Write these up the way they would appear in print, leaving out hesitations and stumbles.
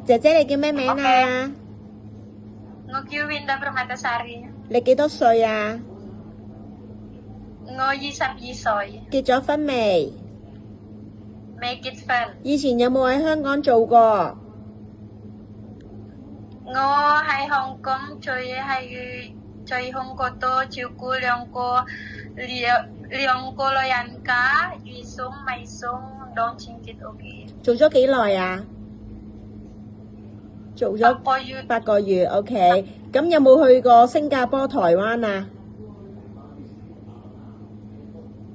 姐姐你叫咩名啊？我叫 Winda Permatasari，你幾多歲啊？我22歲，結咗婚未？未結婚。以前有冇喺香港做過？我喺香港在香港度照顧兩個老人家，預送未送兩千幾多嘅。做咗幾耐啊？做咗8個月，OK。咁有冇去過新加坡、台灣啊？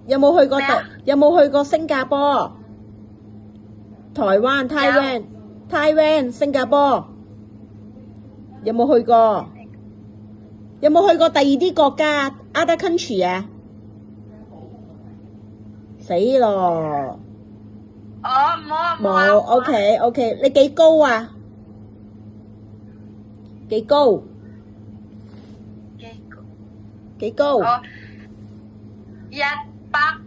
有冇去過新加坡、台灣、Taiwan、新加坡？有冇去過？有冇去過第二啲國家 other country 啊？死咯！冇 ，OK，你幾高啊？幾高？幾高159。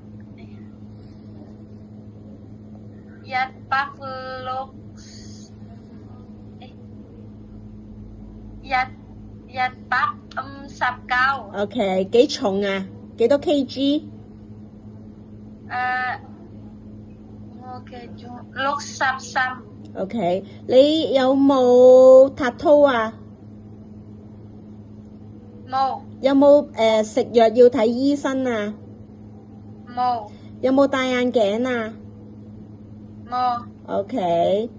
OK，幾重啊？幾多 kg？我嘅重63。OK，你有冇tattoo啊？冇。有冇食藥要睇醫生啊？冇。有冇戴眼鏡啊？冇。 OK。